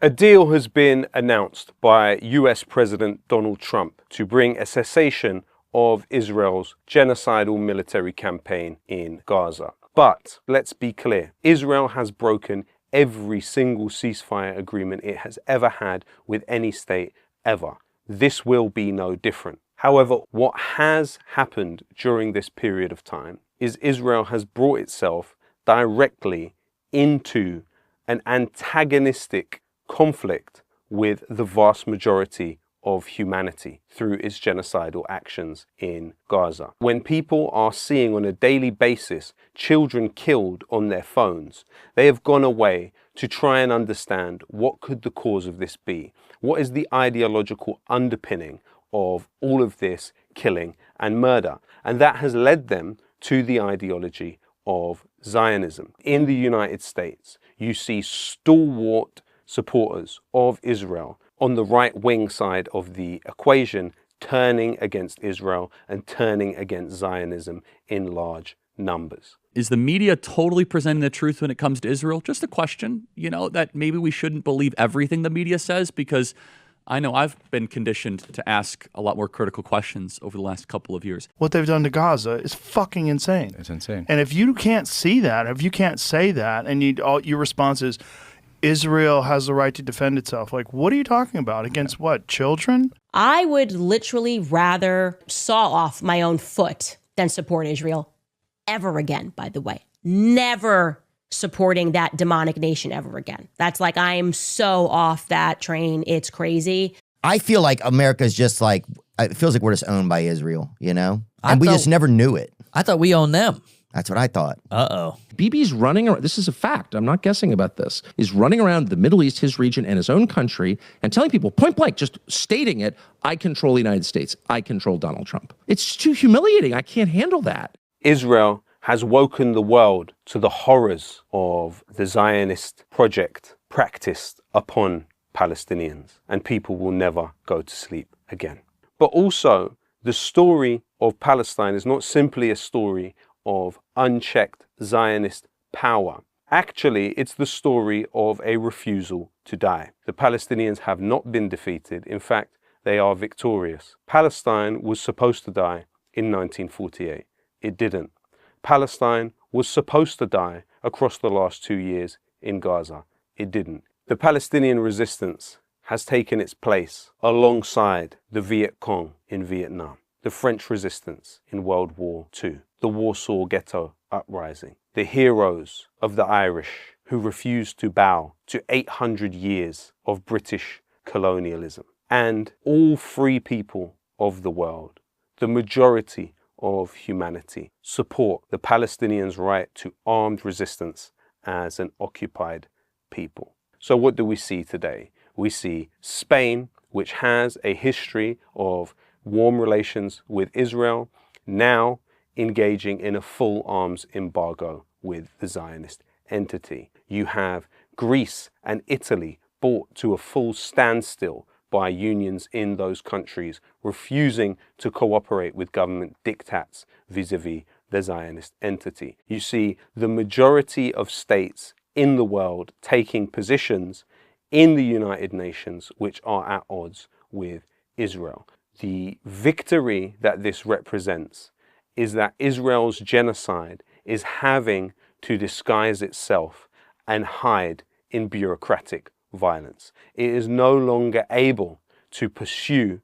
A deal has been announced by US President Donald Trump to bring a cessation of Israel's genocidal military campaign in Gaza. But let's be clear, Israel has broken every single ceasefire agreement it has ever had with any state ever. This will be no different. However, what has happened during this period of time is Israel has brought itself directly into an antagonistic conflict with the vast majority of humanity through its genocidal actions in Gaza. When people are seeing on a daily basis children killed on their phones, they have gone away to try and understand what could the cause of this be? What is the ideological underpinning of all of this killing and murder? And that has led them to the ideology of Zionism. In the United States, you see stalwart supporters of Israel on the right-wing side of the equation turning against Israel and turning against Zionism in large numbers. Is the media totally presenting the truth when it comes to Israel? Just a question, that maybe we shouldn't believe everything the media says, because I know I've been conditioned to ask a lot more critical questions over the last couple of years. What they've done to Gaza is fucking insane. It's insane. And if you can't see that, if you can't say that, and your response is, Israel has the right to defend itself. Like, what are you talking about? Against what? Children? I would literally rather saw off my own foot than support Israel ever again, by the way. Never supporting that demonic nation ever again. That's like, I am so off that train. It's crazy. I feel like America's just like, it feels like we're just owned by Israel, And we just never knew it. I thought we owned them. That's what I thought. Uh-oh. Bibi's running around, this is a fact, I'm not guessing about this, is running around the Middle East, his region, and his own country, and telling people point blank, just stating it, I control the United States, I control Donald Trump. It's too humiliating, I can't handle that. Israel has woken the world to the horrors of the Zionist project practiced upon Palestinians, and people will never go to sleep again. But also, the story of Palestine is not simply a story of unchecked Zionist power. Actually, it's the story of a refusal to die. The Palestinians have not been defeated. In fact, they are victorious. Palestine was supposed to die in 1948. It didn't. Palestine was supposed to die across the last 2 years in Gaza. It didn't. The Palestinian resistance has taken its place alongside the Viet Cong in Vietnam, the French resistance in World War II, the Warsaw Ghetto Uprising, the heroes of the Irish who refused to bow to 800 years of British colonialism, and all free people of the world, the majority of humanity, support the Palestinians' right to armed resistance as an occupied people. So what do we see today? We see Spain, which has a history of warm relations with Israel, now engaging in a full arms embargo with the Zionist entity. You have Greece and Italy brought to a full standstill by unions in those countries, refusing to cooperate with government diktats vis-a-vis the Zionist entity. You see the majority of states in the world taking positions in the United Nations which are at odds with Israel. The victory that this represents is that Israel's genocide is having to disguise itself and hide in bureaucratic violence. It is no longer able to pursue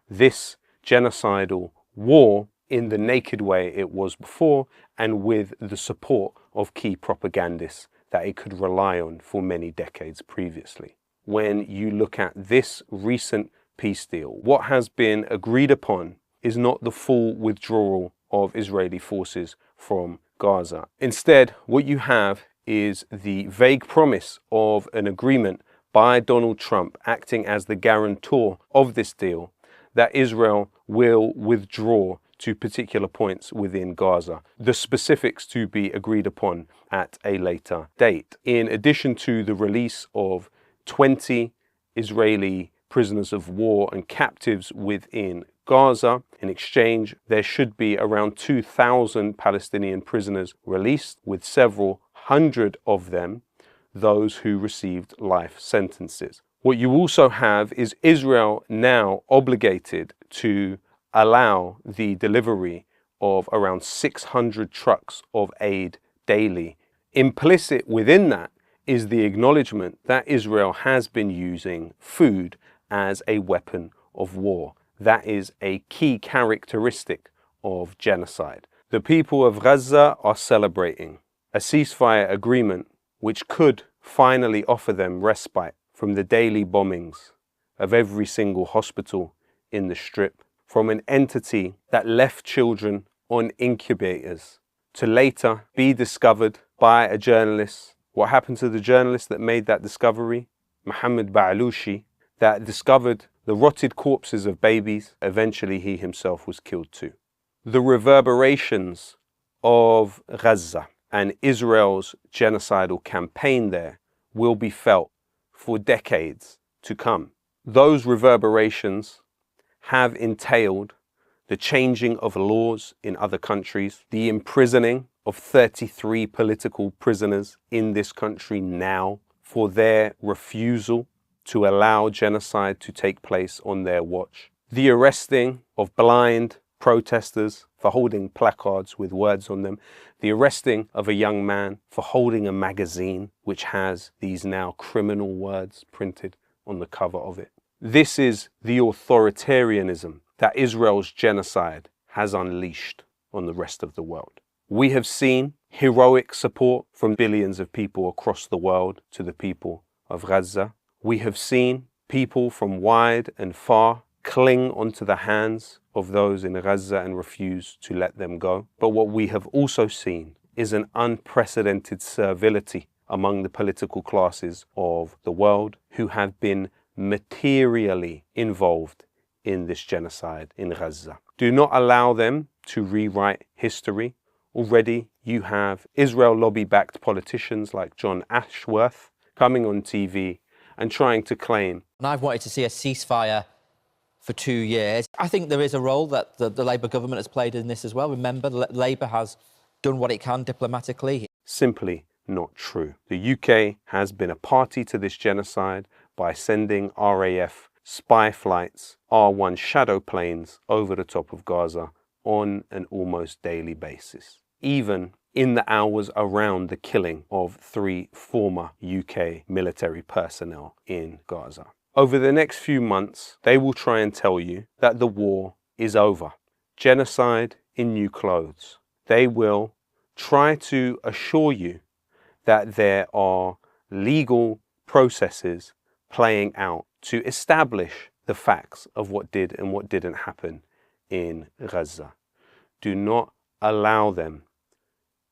this genocidal war in the naked way it was before, and with the support of key propagandists that it could rely on for many decades previously. When you look at this recent peace deal, what has been agreed upon is not the full withdrawal of Israeli forces from Gaza. Instead, what you have is the vague promise of an agreement by Donald Trump, acting as the guarantor of this deal, that Israel will withdraw to particular points within Gaza, the specifics to be agreed upon at a later date. In addition to the release of 20 Israeli prisoners of war and captives within Gaza, in exchange, there should be around 2,000 Palestinian prisoners released, with several hundred of them those who received life sentences. What you also have is Israel now obligated to allow the delivery of around 600 trucks of aid daily. Implicit within that is the acknowledgement that Israel has been using food as a weapon of war. That is a key characteristic of genocide. The people of Gaza are celebrating a ceasefire agreement which could finally offer them respite from the daily bombings of every single hospital in the Strip, from an entity that left children on incubators to later be discovered by a journalist. What happened to the journalist that made that discovery? Mohammed Ba'aloushi, that discovered the rotted corpses of babies. Eventually he himself was killed too. The reverberations of Gaza and Israel's genocidal campaign there will be felt for decades to come. Those reverberations have entailed the changing of laws in other countries, the imprisoning of 33 political prisoners in this country now for their refusal to allow genocide to take place on their watch, the arresting of blind protesters for holding placards with words on them, the arresting of a young man for holding a magazine which has these now criminal words printed on the cover of it. This is the authoritarianism that Israel's genocide has unleashed on the rest of the world. We have seen heroic support from billions of people across the world to the people of Gaza. We have seen people from wide and far cling onto the hands of those in Gaza and refuse to let them go. But what we have also seen is an unprecedented servility among the political classes of the world who have been materially involved in this genocide in Gaza. Do not allow them to rewrite history. Already you have Israel lobby-backed politicians like John Ashworth coming on TV and trying to claim. And I've wanted to see a ceasefire for 2 years. I think there is a role that the Labour government has played in this as well. Remember, Labour has done what it can diplomatically. Simply not true. The UK has been a party to this genocide by sending RAF spy flights, R1 shadow planes over the top of Gaza on an almost daily basis, even in the hours around the killing of 3 former UK military personnel in Gaza. Over the next few months, they will try and tell you that the war is over. Genocide in new clothes. They will try to assure you that there are legal processes playing out to establish the facts of what did and what didn't happen in Gaza. Do not allow them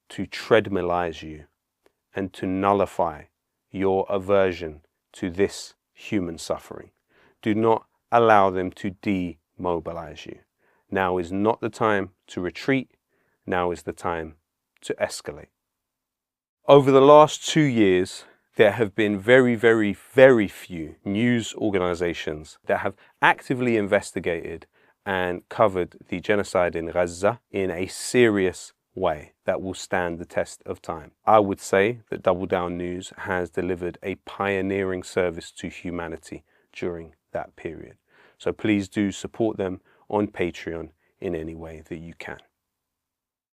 to treadmillize you and to nullify your aversion to this human suffering. Do not allow them to demobilize you. Now is not the time to retreat. Now is the time to escalate. Over the last 2 years, there have been very, very, very few news organizations that have actively investigated and covered the genocide in Gaza in a serious way that will stand the test of time. I would say that Double Down News has delivered a pioneering service to humanity during that period. So please do support them on Patreon in any way that you can.